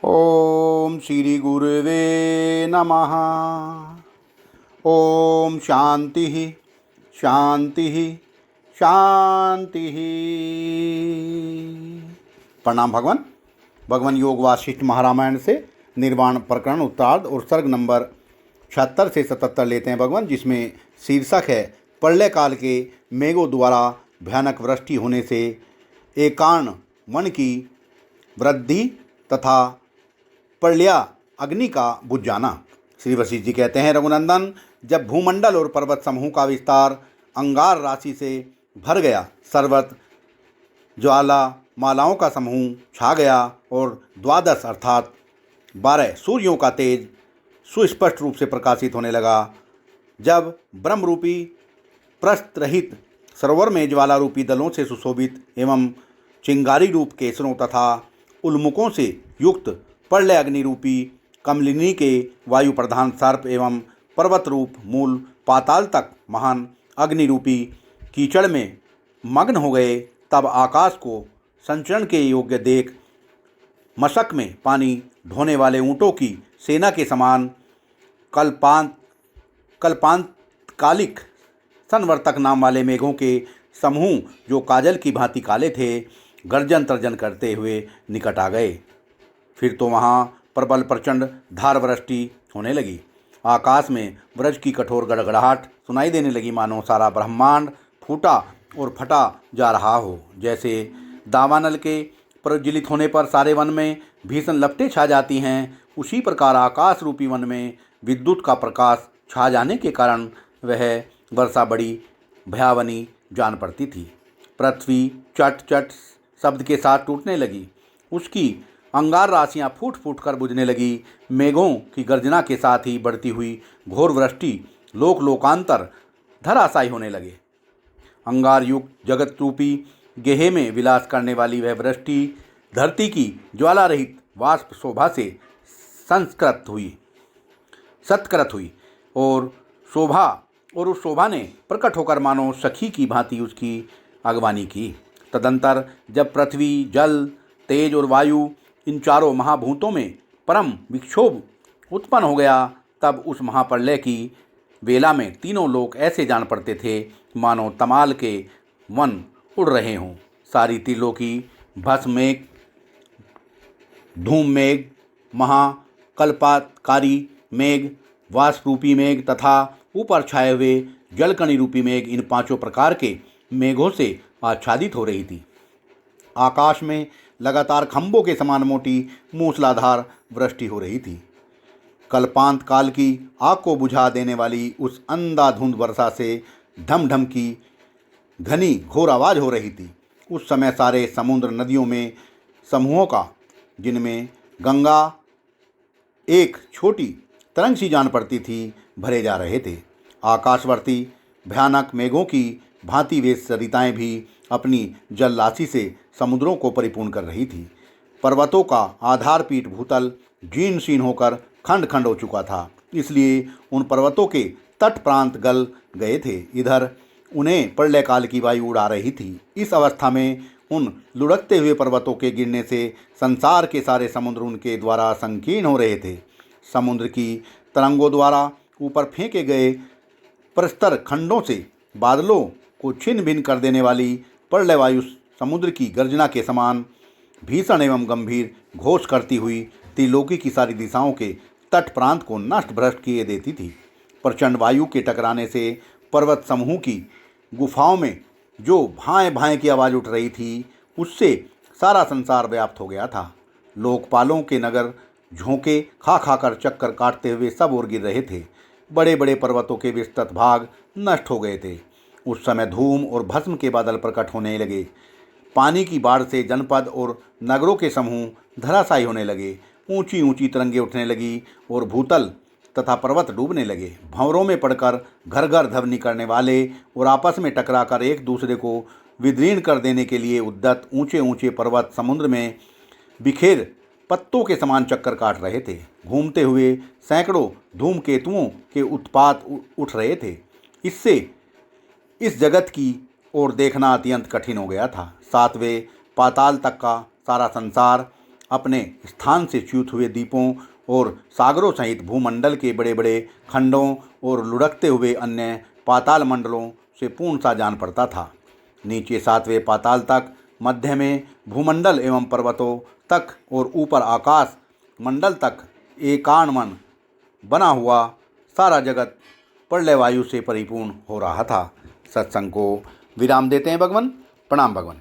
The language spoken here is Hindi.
ओम श्री गुरुवे नमः। ओम शांति शांति शांति। प्रणाम भगवान। भगवान योग वासिष्ठ महारामायण से निर्वाण प्रकरण उत्तरार्ध और सर्ग नंबर 76 से 77 लेते हैं भगवान, जिसमें शीर्षक है प्रलय काल के मेघों द्वारा भयानक वृष्टि होने से एकार्ण वन की वृद्धि तथा प्रलया अग्नि का बुझ जाना। श्री वशिष्ठ जी कहते हैं, रघुनंदन, जब भूमंडल और पर्वत समूह का विस्तार अंगार राशि से भर गया, सर्वत्र ज्वाला मालाओं का समूह छा गया और 12 अर्थात 12 सूर्यों का तेज सुस्पष्ट रूप से प्रकाशित होने लगा, जब ब्रह्मरूपी प्रस्थ रहित सरोवर में ज्वाला रूपी दलों से सुशोभित एवं चिंगारी रूप केसरों तथा उल्मुकों से युक्त प्रलय अग्नि रूपी कमलिनी के वायु प्रधान सर्प एवं पर्वत रूप मूल पाताल तक महान अग्नि रूपी कीचड़ में मग्न हो गए, तब आकाश को संचरण के योग्य देख मशक में पानी ढोने वाले ऊँटों की सेना के समान कल्पांतकालिक संवर्तक नाम वाले मेघों के समूह, जो काजल की भांति काले थे, गर्जन तर्जन करते हुए निकट आ गए। फिर तो वहाँ प्रबल प्रचंड धार वृष्टि होने लगी। आकाश में वज्र की कठोर गड़गड़ाहट सुनाई देने लगी, मानो सारा ब्रह्मांड फूटा और फटा जा रहा हो। जैसे दावानल के प्रज्वलित होने पर सारे वन में भीषण लपटें छा जाती हैं, उसी प्रकार आकाश रूपी वन में विद्युत का प्रकाश छा जाने के कारण वह वर्षा बड़ी भयावनी जान पड़ती थी। पृथ्वी चट चट शब्द के साथ टूटने लगी, उसकी अंगार राशियाँ फूट फूट कर बुझने लगी। मेघों की गर्जना के साथ ही बढ़ती हुई घोर वृष्टि लोक लोकांतर धराशायी होने लगे। अंगार युक्त जगत रूपी गेहे में विलास करने वाली वह वृष्टि धरती की ज्वाला रहित वाष्प शोभा से सत्कृत हुई और उस शोभा ने प्रकट होकर मानो सखी की भांति उसकी अगवानी की। तदंतर जब पृथ्वी, जल, तेज और वायु इन चारों महाभूतों में परम विक्षोभ उत्पन्न हो गया, तब उस महाप्रलय की वेला में तीनों लोक ऐसे जान पड़ते थे मानो तमाल के वन उड़ रहे हों। सारी त्रिलोकी भस्म मेघ, धूम मेघ, महाकल्पातकारी मेघ, वाष्प रूपी मेघ तथा ऊपर छाए हुए जलकणी रूपी मेघ, इन पांचों प्रकार के मेघों से आच्छादित हो रही थी। आकाश में लगातार खंभों के समान मोटी मूसलाधार वृष्टि हो रही थी। कल्पांत काल की आग को बुझा देने वाली उस अंधाधुंध वर्षा से ढम ढम की घनी घोर आवाज़ हो रही थी। उस समय सारे समुद्र नदियों में समूहों का, जिनमें गंगा एक छोटी तरंग सी जान पड़ती थी, भरे जा रहे थे। आकाशवर्ती भयानक मेघों की भांति वे सरिताएं भी अपनी जल राशि से समुद्रों को परिपूर्ण कर रही थी। पर्वतों का आधारपीठ भूतल जीर्ण शीर्ण होकर खंड खंड हो चुका था, इसलिए उन पर्वतों के तट प्रांत गल गए थे। इधर उन्हें प्रलय काल की वायु उड़ा रही थी। इस अवस्था में उन लुढ़कते हुए पर्वतों के गिरने से संसार के सारे समुद्र उनके द्वारा संकीर्ण हो रहे थे। समुद्र की तरंगों द्वारा ऊपर फेंके गए प्रस्तर खंडों से बादलों को छिन्न भिन्न कर देने वाली प्रलय वायु समुद्र की गर्जना के समान भीषण एवं गंभीर घोष करती हुई त्रिलोकी की सारी दिशाओं के तट प्रांत को नष्ट भ्रष्ट किए देती थी। प्रचंड वायु के टकराने से पर्वत समूह की गुफाओं में जो भाएं भाएं की आवाज़ उठ रही थी, उससे सारा संसार व्याप्त हो गया था। लोकपालों के नगर झोंके खा खा कर चक्कर काटते हुए सब ओर गिर रहे थे। बड़े बड़े पर्वतों के विस्तृत भाग नष्ट हो गए थे। उस समय धूम और भस्म के बादल प्रकट होने लगे। पानी की बाढ़ से जनपद और नगरों के समूह धराशायी होने लगे। ऊंची ऊंची तरंगें उठने लगी और भूतल तथा पर्वत डूबने लगे। भंवरों में पड़कर घर घर ध्वनि करने वाले और आपस में टकराकर एक दूसरे को विदीर्ण कर देने के लिए उद्यत ऊंचे ऊंचे पर्वत समुद्र में बिखेर पत्तों के समान चक्कर काट रहे थे। घूमते हुए सैकड़ों धूमकेतुओं के उत्पात उठ रहे थे। इससे इस जगत की ओर देखना अत्यंत कठिन हो गया था। सातवें पाताल तक का सारा संसार अपने स्थान से च्युत हुए द्वीपों और सागरों सहित भूमंडल के बड़े बड़े खंडों और लुढ़कते हुए अन्य पाताल मंडलों से पूर्णतः जान पड़ता था। नीचे 7वें पाताल तक, मध्य में भूमंडल एवं पर्वतों तक और ऊपर आकाश मंडल तक एकानमन बना हुआ सारा जगत प्रलय वायु से परिपूर्ण हो रहा था। सत्संग को विराम देते हैं भगवान। प्रणाम भगवान।